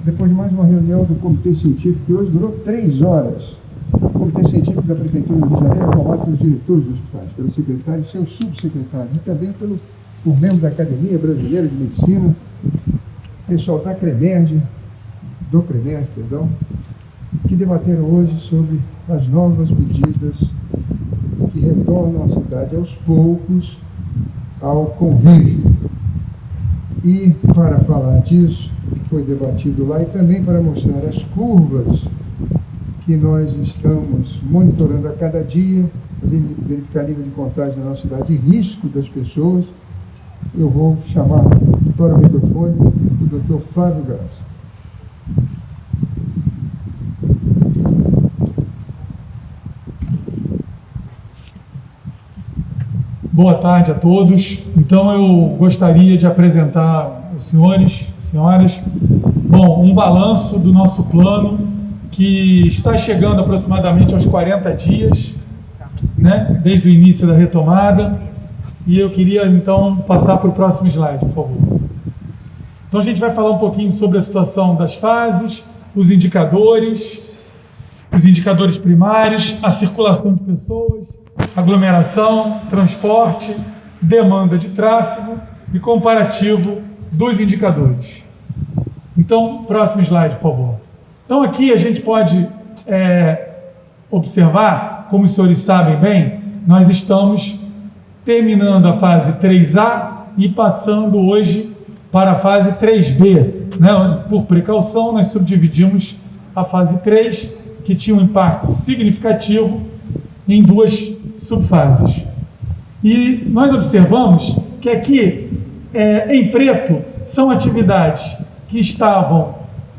depois de mais uma reunião do Comitê Científico, que hoje durou 3 horas. O Comitê Científico da Prefeitura do Rio de Janeiro é formado pelos diretores dos hospitais, pelos secretários e seus subsecretários, e também por membros da Academia Brasileira de Medicina, pessoal da CREMERG, que debateram hoje sobre as novas medidas que retornam a cidade aos poucos ao convívio. E para falar disso, que foi debatido lá, e também para mostrar as curvas que nós estamos monitorando a cada dia, verificar nível de contágio na nossa cidade e risco das pessoas, eu vou chamar para o microfone o Dr. Flávio Graça. Boa tarde a todos. Então eu gostaria de apresentar os senhores, senhoras, um balanço do nosso plano que está chegando aproximadamente aos 40 dias, né, desde o início da retomada. E eu queria então passar para o próximo slide, por favor. Então a gente vai falar um pouquinho sobre a situação das fases, os indicadores primários, a circulação de pessoas, aglomeração, transporte, demanda de tráfego e comparativo dos indicadores. Então, próximo slide, por favor. Então, aqui a gente pode observar, como os senhores sabem bem, nós estamos terminando a fase 3A e passando hoje para a fase 3B. Né? Por precaução, nós subdividimos a fase 3, que tinha um impacto significativo, em 2 subfases. E nós observamos que aqui, em preto, são atividades que estavam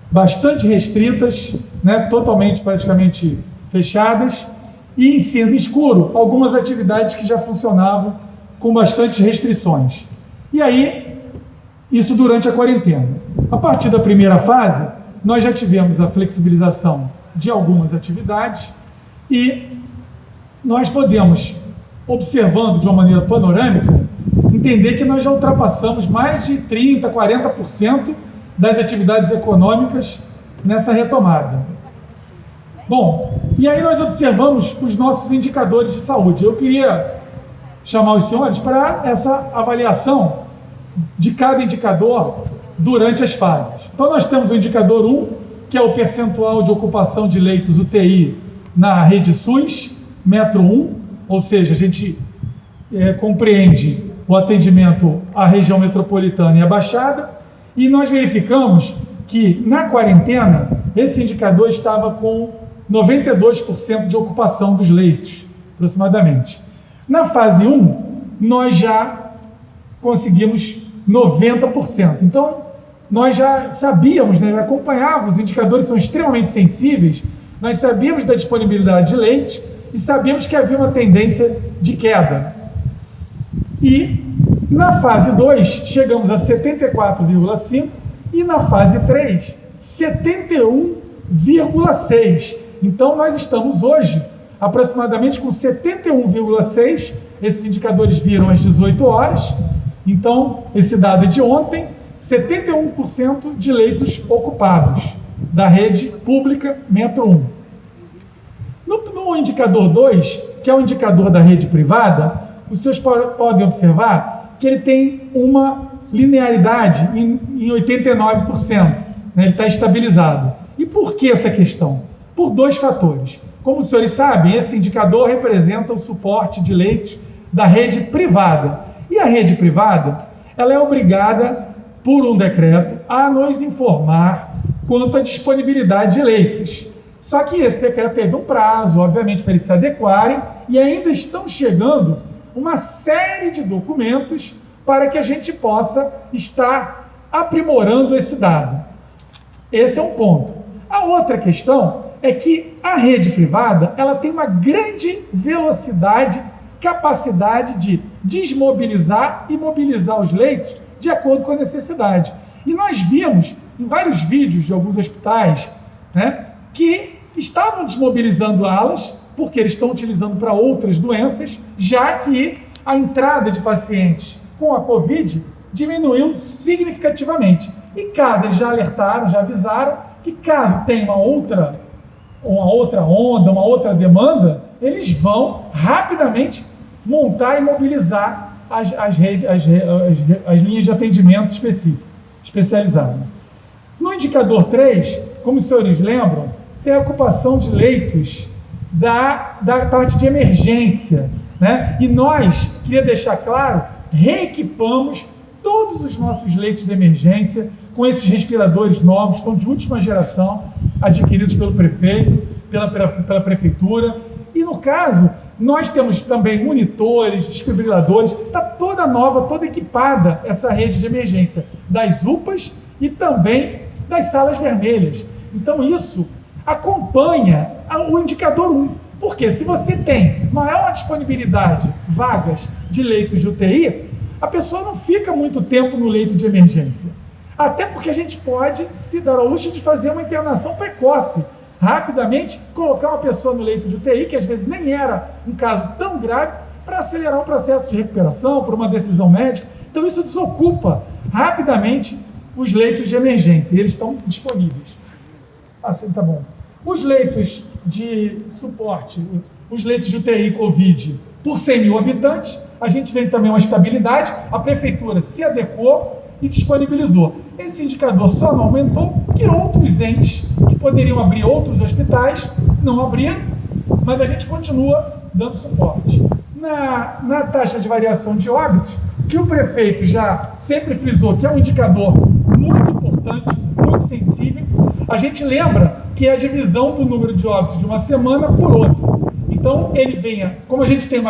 bastante restritas, né, totalmente, praticamente fechadas, e em cinza escuro, algumas atividades que já funcionavam com bastantes restrições. E aí, isso durante a quarentena. A partir da primeira fase, nós já tivemos a flexibilização de algumas atividades e nós podemos, observando de uma maneira panorâmica, entender que nós já ultrapassamos mais de 30%, 40% das atividades econômicas nessa retomada. Bom, e aí nós observamos os nossos indicadores de saúde. Eu queria chamar os senhores para essa avaliação de cada indicador durante as fases. Então nós temos o indicador 1, que é o percentual de ocupação de leitos UTI na rede SUS, metro 1, ou seja, a gente compreende o atendimento à região metropolitana e à Baixada, e nós verificamos que na quarentena esse indicador estava com 92% de ocupação dos leitos, aproximadamente. Na fase 1, nós já conseguimos 90%. Então, nós já sabíamos, né, já acompanhávamos, os indicadores são extremamente sensíveis, nós sabíamos da disponibilidade de leitos e sabíamos que havia uma tendência de queda. E na fase 2, chegamos a 74,5% e na fase 3, 71,6%. Então, nós estamos hoje aproximadamente com 71,6%. Esses indicadores viram às 18 horas. Então, esse dado é de ontem, 71% de leitos ocupados da rede pública Metro 1. No indicador 2, que é o indicador da rede privada, os senhores podem observar que ele tem uma linearidade em 89%, né? Ele está estabilizado. E por que essa questão? Por 2 fatores. Como os senhores sabem, esse indicador representa o suporte de leitos da rede privada. E a rede privada, ela é obrigada, por um decreto, a nos informar quanto à disponibilidade de leitos. Só que esse decreto teve um prazo, obviamente, para eles se adequarem, e ainda estão chegando uma série de documentos para que a gente possa estar aprimorando esse dado. Esse é um ponto. A outra questão é que a rede privada, ela tem uma grande velocidade, capacidade de desmobilizar e mobilizar os leitos de acordo com a necessidade. E nós vimos em vários vídeos de alguns hospitais, né, que estavam desmobilizando alas, porque eles estão utilizando para outras doenças, já que a entrada de pacientes com a Covid diminuiu significativamente. E caso eles já alertaram, já avisaram, que caso tenha uma outra onda, uma outra demanda, eles vão rapidamente montar e mobilizar as linhas de atendimento especializado. No indicador 3, como os senhores lembram, é a ocupação de leitos da parte de emergência, né? E nós, queria deixar claro, reequipamos todos os nossos leitos de emergência com esses respiradores novos, são de última geração, adquiridos pelo prefeito, pela prefeitura. E no caso, nós temos também monitores, desfibriladores, está toda nova, toda equipada essa rede de emergência das UPAs e também das salas vermelhas. Então isso acompanha o indicador 1. Porque se você tem maior disponibilidade, vagas de leitos de UTI, a pessoa não fica muito tempo no leito de emergência. Até porque a gente pode se dar ao luxo de fazer uma internação precoce. Rapidamente, colocar uma pessoa no leito de UTI, que às vezes nem era um caso tão grave, para acelerar o processo de recuperação, por uma decisão médica. Então isso desocupa rapidamente os leitos de emergência, e eles estão disponíveis. Assim, tá bom. Os leitos de suporte, os leitos de UTI Covid, por 100 mil habitantes, a gente vê também uma estabilidade, a prefeitura se adequou e disponibilizou. Esse indicador só não aumentou que outros entes que poderiam abrir outros hospitais não abriram, mas a gente continua dando suporte. Na taxa de variação de óbitos, que o prefeito já sempre frisou que é um indicador muito importante, muito sensível, a gente lembra que é a divisão do número de óbitos de uma semana por outra. Então, ele venha, como a gente tem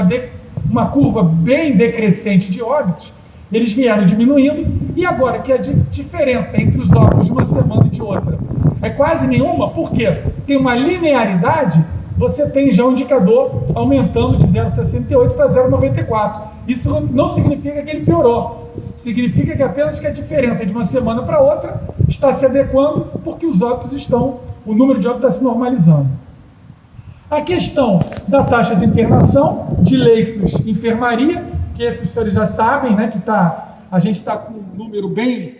uma curva bem decrescente de óbitos, eles vieram diminuindo, e agora que a diferença entre os óbitos de uma semana e de outra é quase nenhuma, porque tem uma linearidade, você tem já um indicador aumentando de 0,68 para 0,94. Isso não significa que ele piorou, significa que apenas que a diferença de uma semana para outra está se adequando, porque os óbitos o número de óbitos está se normalizando. A questão da taxa de internação, de leitos de enfermaria, que esses senhores já sabem, né, que a gente está com um número bem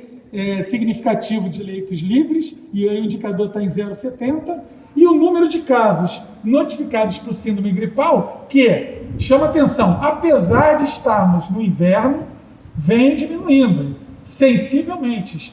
significativo de leitos livres, e aí o indicador está em 0,70, e o número de casos notificados por síndrome gripal, que, chama atenção, apesar de estarmos no inverno, vem diminuindo sensivelmente.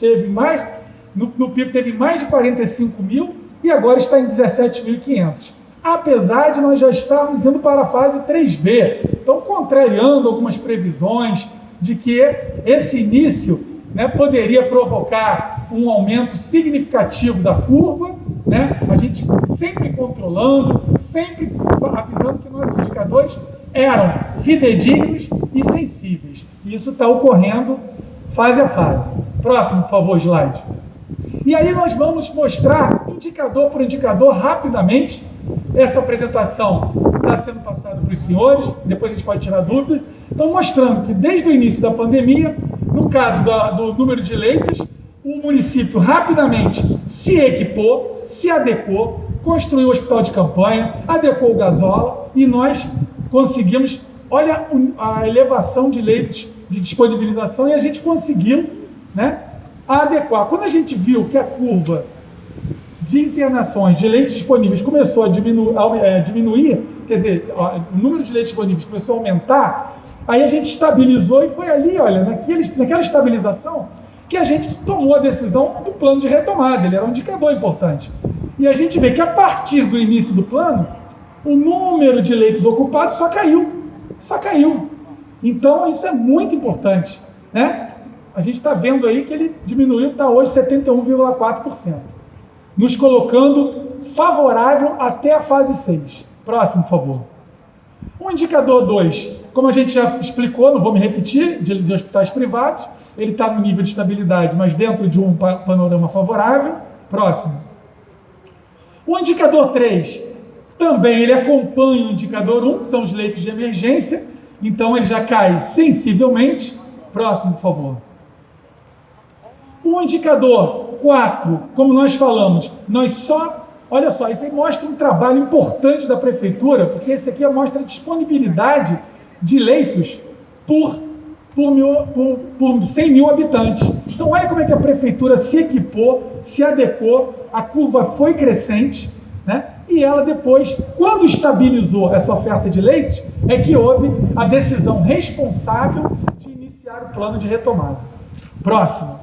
No pico teve mais de 45 mil e agora está em 17.500. Apesar de nós já estarmos indo para a fase 3B. Então, contrariando algumas previsões de que esse início, né, poderia provocar um aumento significativo da curva, né, a gente sempre controlando, sempre avisando que nossos indicadores eram fidedignos e sensíveis. E isso está ocorrendo fase a fase. Próximo, por favor, slide. E aí nós vamos mostrar indicador por indicador rapidamente. Essa apresentação está sendo passada para os senhores, depois a gente pode tirar dúvidas. Então, mostrando que desde o início da pandemia, no caso do número de leitos, o município rapidamente se equipou, se adequou, construiu o hospital de campanha, adequou o gasola e nós conseguimos, olha a elevação de leitos de disponibilização, e a gente conseguiu, né, adequar. Quando a gente viu que a curva de internações, de leitos disponíveis começou a diminuir, quer dizer, o número de leitos disponíveis começou a aumentar, aí a gente estabilizou e foi ali, olha, naquela estabilização que a gente tomou a decisão do plano de retomada. Ele era um indicador importante. E a gente vê que a partir do início do plano, o número de leitos ocupados só caiu. Então, isso é muito importante, né? A gente está vendo aí que ele diminuiu, está hoje 71,4%, nos colocando favorável até a fase 6. Próximo, por favor. O indicador 2, como a gente já explicou, não vou me repetir, de hospitais privados, ele está no nível de estabilidade, mas dentro de um panorama favorável. Próximo. O indicador 3, também ele acompanha o indicador 1, que são os leitos de emergência, então ele já cai sensivelmente. Próximo, por favor. O indicador 4, como nós falamos, olha só, isso aí mostra um trabalho importante da prefeitura, porque esse aqui mostra a disponibilidade de leitos por por 100 mil habitantes. Então, olha como é que a prefeitura se equipou, se adequou, a curva foi crescente, né? E ela depois, quando estabilizou essa oferta de leitos, é que houve a decisão responsável de iniciar o plano de retomada. Próximo.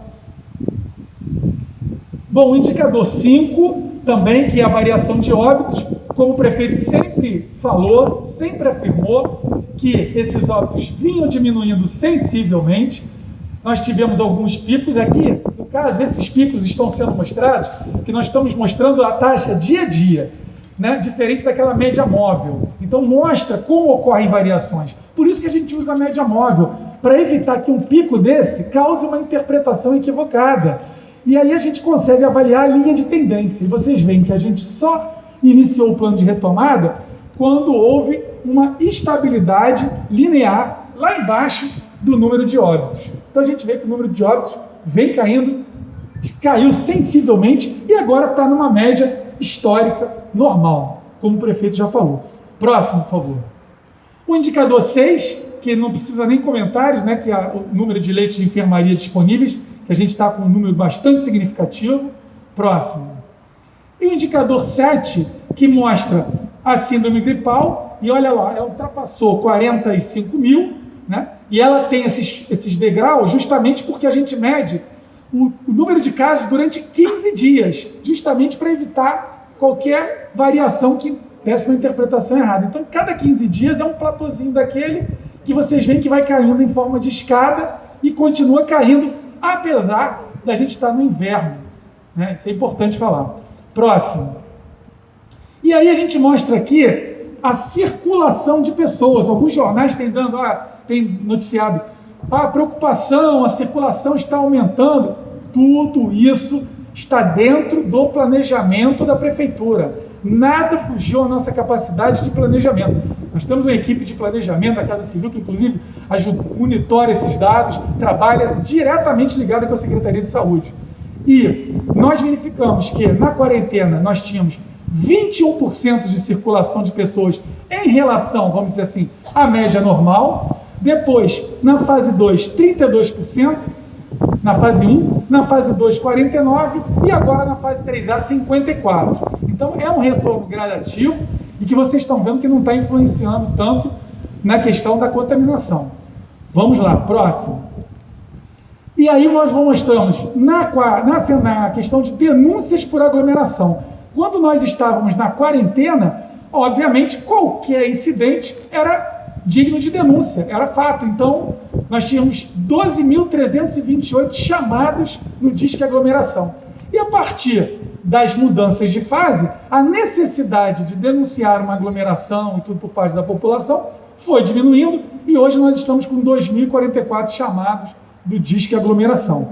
Bom, o indicador 5, também, que é a variação de óbitos, como o prefeito sempre falou, sempre afirmou, que esses óbitos vinham diminuindo sensivelmente. Nós tivemos alguns picos aqui, no caso, esses picos estão sendo mostrados, que nós estamos mostrando a taxa dia a dia, né? Diferente daquela média móvel. Então mostra como ocorrem variações. Por isso que a gente usa a média móvel, para evitar que um pico desse cause uma interpretação equivocada. E aí a gente consegue avaliar a linha de tendência. E vocês veem que a gente só iniciou o plano de retomada quando houve uma estabilidade linear lá embaixo do número de óbitos. Então a gente vê que o número de óbitos vem caindo, caiu sensivelmente e agora está numa média histórica normal, como o prefeito já falou. Próximo, por favor. O indicador 6, que não precisa nem comentários, né, que é o número de leitos de enfermaria disponíveis, que a gente está com um número bastante significativo. Próximo. E o indicador 7, que mostra a síndrome gripal, e olha lá, ela ultrapassou 45 mil, né? E ela tem esses degraus justamente porque a gente mede o número de casos durante 15 dias, justamente para evitar qualquer variação que desse uma interpretação errada. Então, cada 15 dias é um platôzinho daquele que vocês veem que vai caindo em forma de escada e continua caindo, apesar da gente estar no inverno, né? Isso é importante falar. Próximo. E aí a gente mostra aqui a circulação de pessoas. Alguns jornais têm noticiado a preocupação, a circulação está aumentando. Tudo isso está dentro do planejamento da prefeitura. Nada fugiu à nossa capacidade de planejamento. Nós temos uma equipe de planejamento da Casa Civil que, inclusive, monitora esses dados, trabalha diretamente ligada com a Secretaria de Saúde. E nós verificamos que, na quarentena, nós tínhamos 21% de circulação de pessoas em relação, vamos dizer assim, à média normal. Depois, na fase 2, 32%. Na fase 1, na fase 2, 49%. E agora, na fase 3A, 54%. Então, é um retorno gradativo e que vocês estão vendo que não está influenciando tanto na questão da contaminação. Vamos lá, próximo. E aí nós mostramos na questão de denúncias por aglomeração. Quando nós estávamos na quarentena, obviamente, qualquer incidente era digno de denúncia, era fato. Então, nós tínhamos 12.328 chamados no Disque Aglomeração. E a partir das mudanças de fase, a necessidade de denunciar uma aglomeração e tudo por parte da população foi diminuindo e hoje nós estamos com 2.044 chamados do Disque Aglomeração.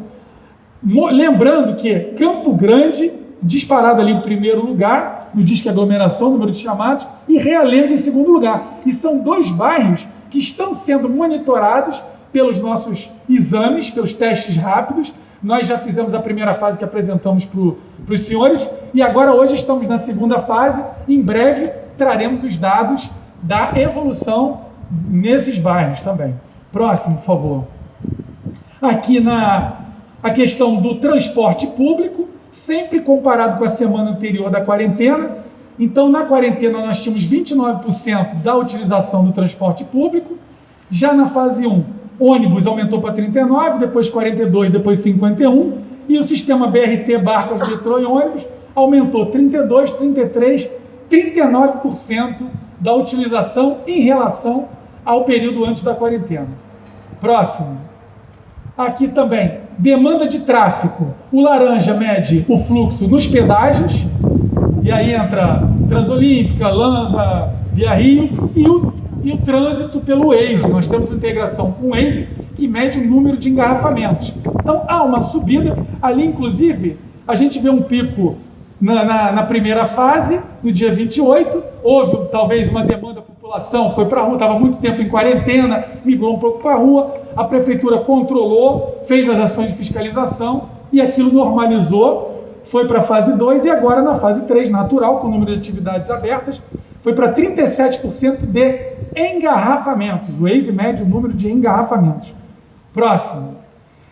Lembrando que Campo Grande, disparado ali em primeiro lugar, no Disque Aglomeração, número de chamados, e Realengo em segundo lugar. E são dois bairros que estão sendo monitorados pelos nossos exames, pelos testes rápidos. Nós já fizemos a primeira fase que apresentamos para os senhores e agora hoje estamos na segunda fase. Em breve traremos os dados da evolução nesses bairros também. Próximo, por favor. Aqui a questão do transporte público, sempre comparado com a semana anterior da quarentena. Então, na quarentena, nós tínhamos 29% da utilização do transporte público. Já na fase 1, ônibus aumentou para 39%, depois 42%, depois 51%. E o sistema BRT, barcas, metrô e ônibus aumentou 32%, 33%, 39% da utilização em relação ao período antes da quarentena. Próximo. Aqui também, demanda de tráfego. O laranja mede o fluxo nos pedágios, e aí entra Transolímpica, Lanza, Via Rio, e o trânsito pelo Waze. Nós temos uma integração com o Waze que mede o número de engarrafamentos. Então, há uma subida. Ali, inclusive, a gente vê um pico na primeira fase, no dia 28. Houve, talvez, uma demanda, a população foi para a rua, estava muito tempo em quarentena, migrou um pouco para a rua. A prefeitura controlou, fez as ações de fiscalização e aquilo normalizou, foi para a fase 2 e agora na fase 3, natural, com o número de atividades abertas, foi para 37% de engarrafamentos. O Waze mede o número de engarrafamentos. Próximo.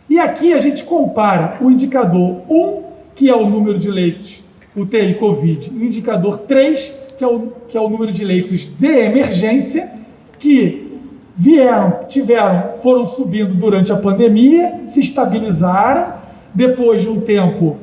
E aqui a gente compara o indicador 1, que é o número de leitos UTI Covid, e o indicador 3, que é o número de leitos de emergência, que foram subindo durante a pandemia, se estabilizaram. Depois de um tempo,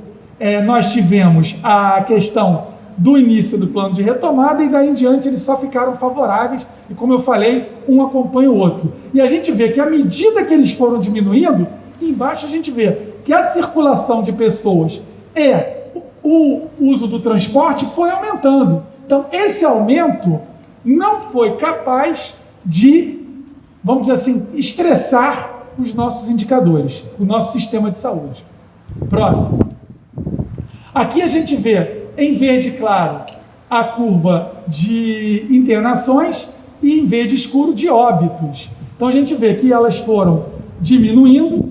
nós tivemos a questão do início do plano de retomada, e daí em diante eles só ficaram favoráveis, e como eu falei, um acompanha o outro. E a gente vê que à medida que eles foram diminuindo, embaixo a gente vê que a circulação de pessoas o uso do transporte foi aumentando. Então, esse aumento não foi capaz de, vamos dizer assim, estressar os nossos indicadores, o nosso sistema de saúde. Próximo. Aqui a gente vê, em verde claro, a curva de internações e em verde escuro de óbitos. Então a gente vê que elas foram diminuindo,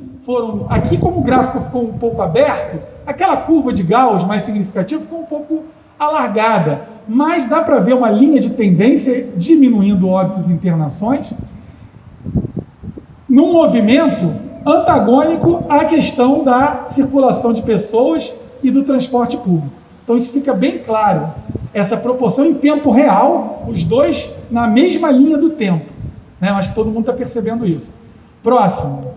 aqui como o gráfico ficou um pouco aberto, aquela curva de Gauss mais significativa ficou um pouco alargada, mas dá para ver uma linha de tendência diminuindo óbitos e internações, num movimento antagônico à questão da circulação de pessoas e do transporte público. Então isso fica bem claro, essa proporção em tempo real, os dois na mesma linha do tempo, né? Acho que todo mundo está percebendo isso. Próximo.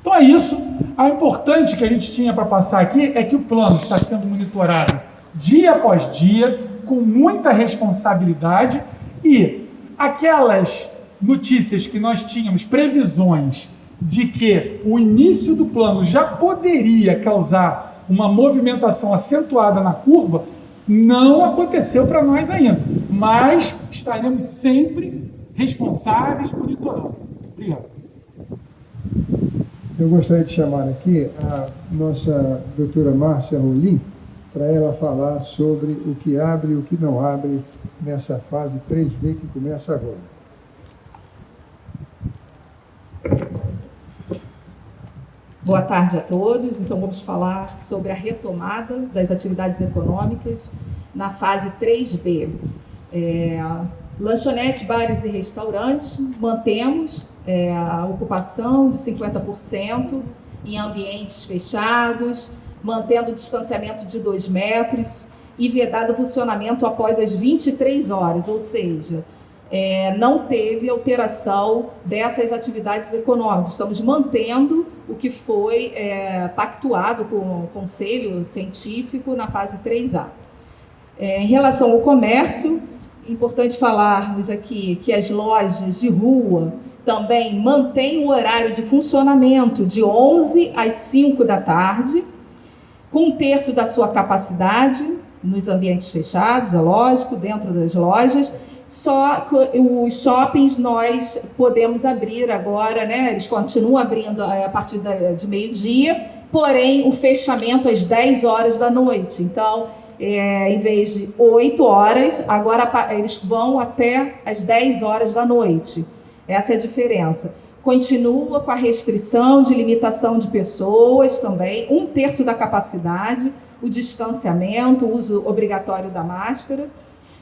Então é isso. O importante que a gente tinha para passar aqui é que o plano está sendo monitorado dia após dia, com muita responsabilidade, e aquelas notícias que nós tínhamos, previsões de que o início do plano já poderia causar uma movimentação acentuada na curva, não aconteceu para nós ainda, mas estaremos sempre responsáveis, monitorando. Obrigado. Eu gostaria de chamar aqui a nossa doutora Márcia Rolim, para ela falar sobre o que abre e o que não abre nessa fase 3B que começa agora. Boa tarde a todos. Então vamos falar sobre a retomada das atividades econômicas na fase 3B. Lanchonetes, bares e restaurantes, mantemos a ocupação de 50% em ambientes fechados, mantendo o distanciamento de 2 metros e vedado o funcionamento após as 23 horas, ou seja, não teve alteração dessas atividades econômicas. Estamos mantendo o que foi pactuado com o Conselho Científico na fase 3A. Em relação ao comércio, é importante falarmos aqui que as lojas de rua também mantêm o horário de funcionamento de 11 às 5 da tarde, com 1/3 da sua capacidade nos ambientes fechados, é lógico, dentro das lojas. Só os shoppings nós podemos abrir agora, né? Eles continuam abrindo a partir de meio-dia, porém o fechamento às 10 horas da noite. Então, em vez de 8 horas, agora eles vão até às 10 horas da noite. Essa é a diferença. Continua com a restrição de limitação de pessoas também, 1/3 da capacidade, o distanciamento, o uso obrigatório da máscara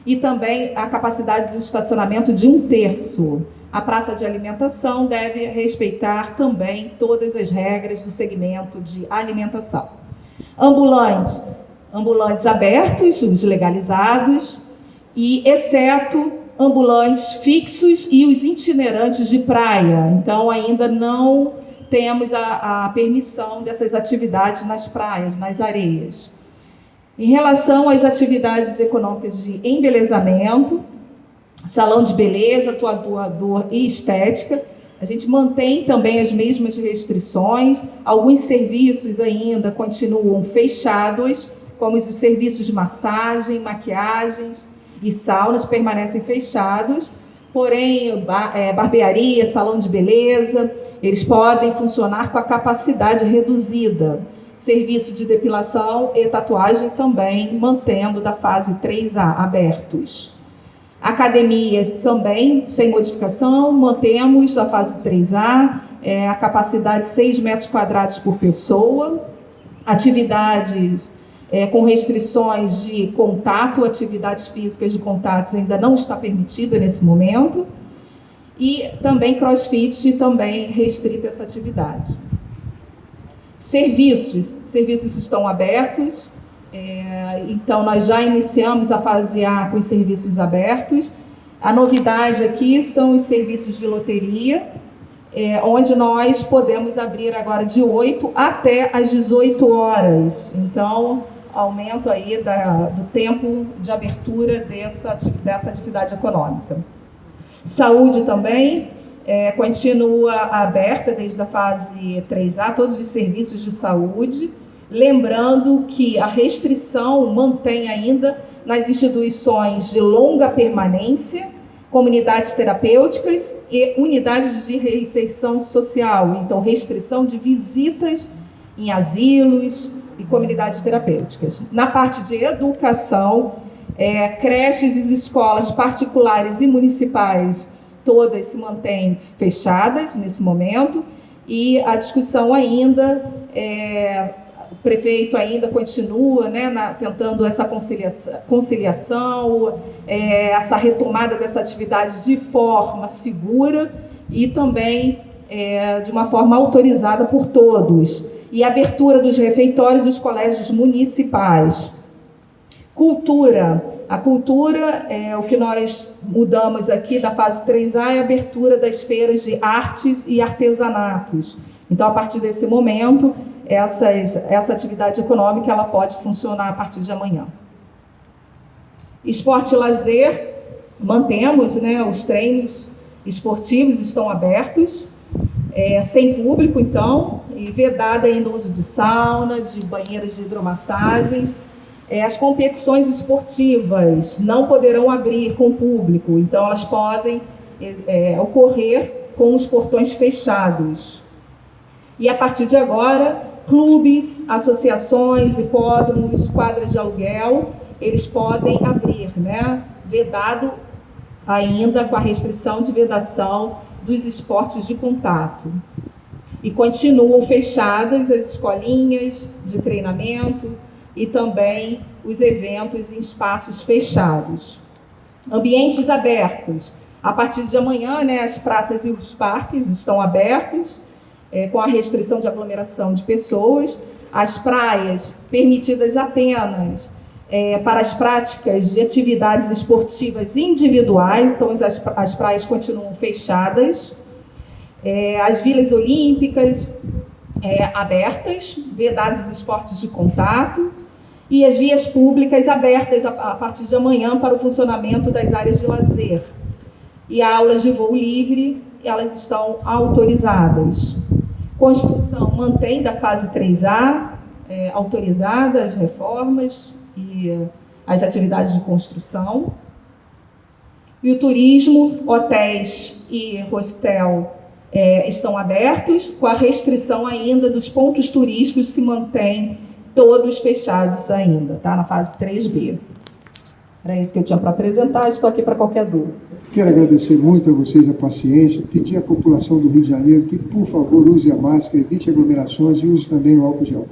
e também a capacidade do estacionamento de 1/3. A praça de alimentação deve respeitar também todas as regras do segmento de alimentação. Ambulantes abertos, os legalizados, e exceto ambulantes fixos e os itinerantes de praia. Então, ainda não temos a permissão dessas atividades nas praias, nas areias. Em relação às atividades econômicas de embelezamento, salão de beleza, tatuador e estética, a gente mantém também as mesmas restrições. Alguns serviços ainda continuam fechados, como os serviços de massagem, maquiagens e saunas permanecem fechados, porém, barbearia, salão de beleza, eles podem funcionar com a capacidade reduzida. Serviço de depilação e tatuagem também mantendo da fase 3A abertos. Academias também, sem modificação, mantemos a fase 3A, a capacidade 6 metros quadrados por pessoa. Atividades com restrições de contato, atividades físicas de contatos ainda não está permitida nesse momento. e também CrossFit também restrita essa atividade. Serviços estão abertos, então nós já iniciamos a fase A com os serviços abertos. A novidade aqui são os serviços de loteria, onde nós podemos abrir agora de 8 até às 18 horas. Então, aumento aí do tempo de abertura dessa atividade econômica. Saúde também continua aberta desde a fase 3A, todos os serviços de saúde. Lembrando que a restrição mantém ainda nas instituições de longa permanência, comunidades terapêuticas e unidades de reinserção social. Então, restrição de visitas em asilos e comunidades terapêuticas. Na parte de educação, creches e escolas particulares e municipais, todas se mantêm fechadas nesse momento, e a discussão ainda, o prefeito ainda continua, né, tentando essa conciliação, essa retomada dessa atividade de forma segura e também de uma forma autorizada por todos. E a abertura dos refeitórios dos colégios municipais. Cultura. A cultura, o que nós mudamos aqui da fase 3A é a abertura das feiras de artes e artesanatos. Então, a partir desse momento, essa atividade econômica ela pode funcionar a partir de amanhã. Esporte e lazer, mantemos, né, os treinos esportivos estão abertos, sem público, então, e vedado ainda o uso de sauna, de banheiras de hidromassagens. As competições esportivas não poderão abrir com público, então elas podem ocorrer com os portões fechados. E a partir de agora, clubes, associações, hipódromos, quadras de aluguel, eles podem abrir, né? Vedado ainda com a restrição de vedação dos esportes de contato. E continuam fechadas as escolinhas de treinamento e também os eventos em espaços fechados. Ambientes abertos. A partir de amanhã, né, as praças e os parques estão abertos, com a restrição de aglomeração de pessoas. As praias permitidas apenas para as práticas de atividades esportivas individuais, então as praias continuam fechadas. As vilas olímpicas abertas, vedados esportes de contato, e as vias públicas abertas a partir de amanhã para o funcionamento das áreas de lazer. E aulas de voo livre, elas estão autorizadas. Construção mantém da fase 3A, autorizadas as reformas e as atividades de construção. E o turismo, hotéis e hostel estão abertos, com a restrição ainda dos pontos turísticos se mantém todos fechados ainda, tá? Na fase 3B. Era isso que eu tinha para apresentar, estou aqui para qualquer dúvida. Quero agradecer muito a vocês a paciência, pedir à população do Rio de Janeiro que, por favor, use a máscara, evite aglomerações e use também o álcool gel.